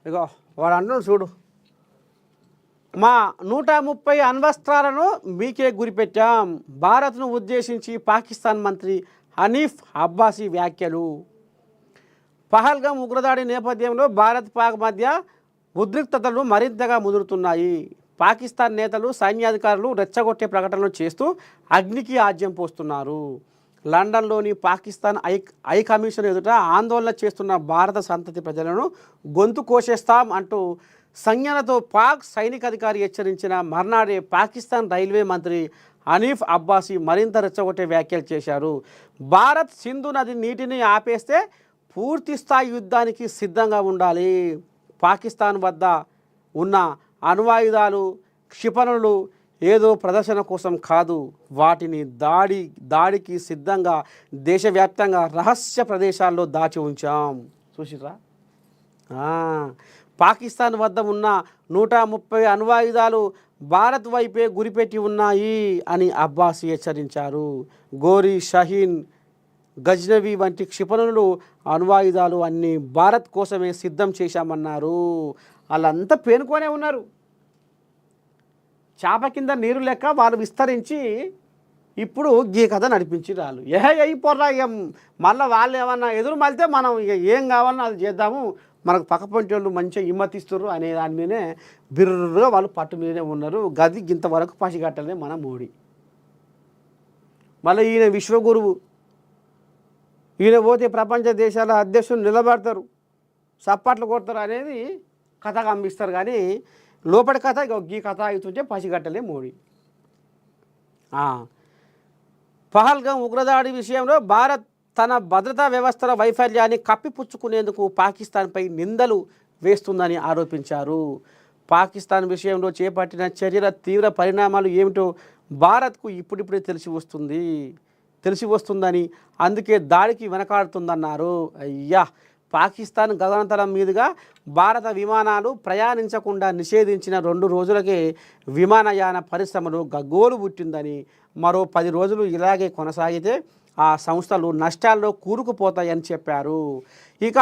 ఇగో వాడు అంటున్నాడు చూడు, మా 130 అణ్వస్త్రాలను మీకే గురిపెట్టాం. భారత్ను ఉద్దేశించి పాకిస్తాన్ మంత్రి హనీఫ్ అబ్బాసీ వ్యాఖ్యలు. పహల్గామ్ ఉగ్రదాడి నేపథ్యంలో భారత్ పాక్ మధ్య ఉద్రిక్తతలు మరింతగా ముదురుతున్నాయి. పాకిస్తాన్ నేతలు సైన్యాధికారులు రెచ్చగొట్టే ప్రకటనలు చేస్తూ అగ్నికి ఆజ్యం పోస్తున్నారు. లండన్లోని పాకిస్తాన్ హై కమిషన్ ఎదుట ఆందోళన చేస్తున్న భారత సంతతి ప్రజలను గొంతు కోసేస్తాం అంటూ సంజ్ఞలతో పాక్ సైనికాధికారి హెచ్చరించిన మర్నాడే పాకిస్తాన్ రైల్వే మంత్రి హనీఫ్ అబ్బాసీ మరింత రెచ్చగొట్టే వ్యాఖ్యలు చేశారు. భారత్ సింధు నది నీటిని ఆపేస్తే పూర్తి స్థాయి యుద్ధానికి సిద్ధంగా ఉండాలి. పాకిస్తాన్ వద్ద ఉన్న అణ్వాయుధాలు, క్షిపణులు ఏదో ప్రదర్శన కోసం కాదు, వాటిని దాడికి సిద్ధంగా దేశవ్యాప్తంగా రహస్య ప్రదేశాల్లో దాచి ఉంచాం. చూసిరా, పాకిస్తాన్ వద్ద ఉన్న 130 అణ్వాయుధాలు భారత్ వైపే గురిపెట్టి ఉన్నాయి అని అబ్బాసీ హెచ్చరించారు. గోరీ, షహీన్, గజ్నవి వంటి క్షిపణులు, అణ్వాయుధాలు అన్నీ భారత్ కోసమే సిద్ధం చేశామన్నారు. వాళ్ళంతా పేనుకొనే ఉన్నారు. చేప కింద నీరు లెక్క వాళ్ళు విస్తరించి ఇప్పుడు ఈ కథ నడిపించి రాళ్ళు అయిపోర్రా. ఇక మళ్ళీ వాళ్ళు ఏమన్నా ఎదురు మళ్తే మనం ఇక ఏం కావాలన్నా అది చేద్దాము, మనకు పక్కపొంటి వాళ్ళు మంచిగా హిమ్మతిస్తారు అనే దాని మీదనే బిర్రుగా వాళ్ళు పట్టు మీదనే ఉన్నారు. గది ఇంతవరకు పసిగట్టలే మన మోడీ. మళ్ళీ ఈయన విశ్వగురువు, ఈయన పోతే ప్రపంచ దేశాల అధ్యక్షులు నిలబడతారు, చప్పట్లు కొడతారు అనేది కథ కంపిస్తారు. కానీ లోపలి కథ ఈ కథ అవుతుంటే పసిగట్టలే మోడీ. పహల్గామ్ ఉగ్రదాడి విషయంలో భారత్ తన భద్రతా వ్యవస్థల వైఫల్యాన్ని కప్పిపుచ్చుకునేందుకు పాకిస్తాన్పై నిందలు వేస్తుందని ఆరోపించారు. పాకిస్తాన్ విషయంలో చేపట్టిన చర్యల తీవ్ర పరిణామాలు ఏమిటో భారత్కు ఇప్పుడిప్పుడే తెలిసి వస్తుందని, అందుకే దాడికి వెనకాడుతుందన్నారు. అయ్యా, పాకిస్తాన్ గగనతలం మీదుగా భారత విమానాలు ప్రయాణించకుండా నిషేధించిన 2 రోజులకే విమానయాన పరిశ్రమలో గగ్గోలు పుట్టిందని, మరో 10 రోజులు ఇలాగే కొనసాగితే ఆ సంస్థలు నష్టాల్లో కూరుకుపోతాయని చెప్పారు. ఇక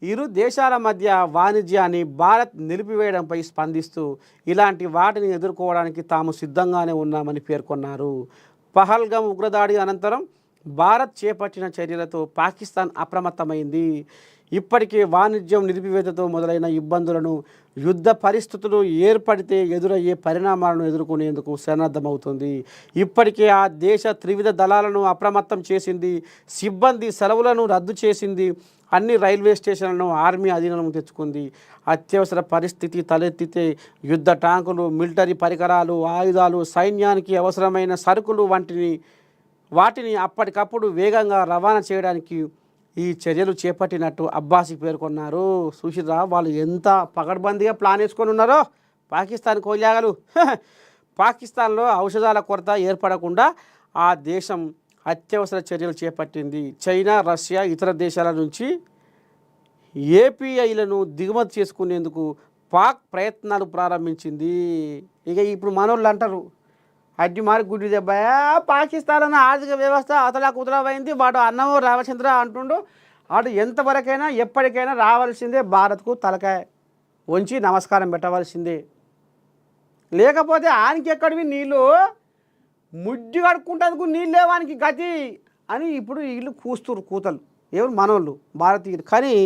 ఇరు దేశాల మధ్య వాణిజ్యాన్ని భారత్ నిలిపివేయడంపై స్పందిస్తూ ఇలాంటి వాటిని ఎదుర్కోవడానికి తాము సిద్ధంగానే ఉన్నామని పేర్కొన్నారు. పహల్గామ్ ఉగ్రదాడి అనంతరం భారత్ చేపట్టిన చర్యలతో పాకిస్తాన్ అప్రమత్తమైంది. ఇప్పటికే వాణిజ్యం నిలిపివేతతో మొదలైన ఇబ్బందులను, యుద్ధ పరిస్థితులు ఏర్పడితే ఎదురయ్యే పరిణామాలను ఎదుర్కొనేందుకు సన్నద్ధమవుతుంది. ఇప్పటికే ఆ దేశ త్రివిధ దళాలను అప్రమత్తం చేసింది, సిబ్బంది సెలవులను రద్దు చేసింది, అన్ని రైల్వే స్టేషన్లను ఆర్మీ అధీనం తెచ్చుకుంది. అత్యవసర పరిస్థితి తలెత్తితే యుద్ధ ట్యాంకులు, మిలిటరీ పరికరాలు, ఆయుధాలు, సైన్యానికి అవసరమైన సరుకులు వాటిని అప్పటికప్పుడు వేగంగా రవాణా చేయడానికి ఈ చర్యలు చేపట్టినట్టు అబ్బాసీ పేర్కొన్నారు. చూసిరా, వాళ్ళు ఎంత పకడ్బందీగా ప్లాన్ వేసుకొని ఉన్నారో పాకిస్తాన్ కోల్యాగలు. పాకిస్తాన్లో ఔషధాల కొరత ఏర్పడకుండా ఆ దేశం అత్యవసర చర్యలు చేపట్టింది. చైనా, రష్యా, ఇతర దేశాల నుంచి ఏపీఐలను దిగుమతి చేసుకునేందుకు పాక్ ప్రయత్నాలు ప్రారంభించింది. ఇక ఇప్పుడు మనోళ్ళు అంటారు, అడ్డి మారి గుడ్డి దెబ్బ, పాకిస్తాన్ అన్న ఆర్థిక వ్యవస్థ అతలా కుతలమైంది, వాడు అన్నమో రామచంద్ర అంటుండు, వాడు ఎంతవరకైనా ఎప్పటికైనా రావాల్సిందే, భారత్కు తలకాయ వంచి నమస్కారం పెట్టవలసిందే, లేకపోతే ఆనికి ఎక్కడివి నీళ్ళు ముడ్డి కడుక్కుంటందుకు నీళ్ళు లేవానికి గతి అని ఇప్పుడు వీళ్ళు కూతలు ఎవరు మనోళ్ళు భారతీయులు. కానీ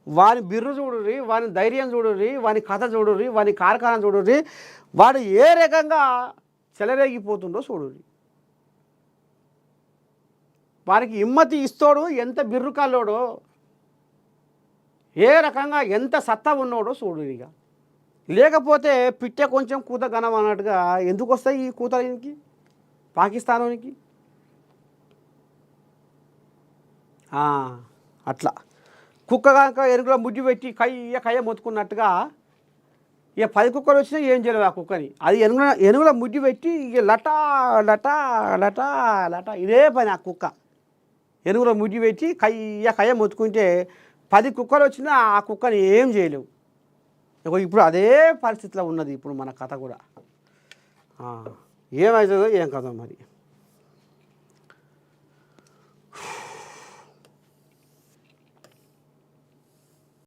వాని బిర్రు చూడుర్రి, వాని ధైర్యం చూడుర్రి, వాని కథ చూడుర్రి, వాని కార్ఖానా చూడుర్రి, వాడు ఏ రకంగా చెలరేగిపోతుండో చూడుర్రి. వారికి హిమ్మతి ఇస్తోడు ఎంత బిర్రు కల్లోడో, ఏ రకంగా ఎంత సత్తా ఉన్నాడో చూడుర్రి. ఇక లేకపోతే పిట్టే కొంచెం కూత గనం అన్నట్టుగా ఎందుకు వస్తాయి ఈ కూతలకి పాకిస్తానానికి? అట్లా కుక్క కనుక ఎరుగులో ముడ్డి పెట్టి కయ్య మొత్తుకున్నట్టుగా ఇక 10 కుక్కలు వచ్చినా ఏం చేయలేదు ఆ కుక్కని. అది ఎనుగుల ముడ్డి పెట్టి ఇక లటా లటా లటా లటా ఇదే పని. ఆ కుక్క ఎనుగులో ముడ్డి పెట్టి కయ్య మొత్తుకుంటే 10 కుక్కలు వచ్చినా ఆ కుక్కని ఏం చేయలేవు. ఇప్పుడు అదే పరిస్థితిలో ఉన్నది ఇప్పుడు మన కథ కూడా. ఏమవుతుందో ఏం కథ మరి.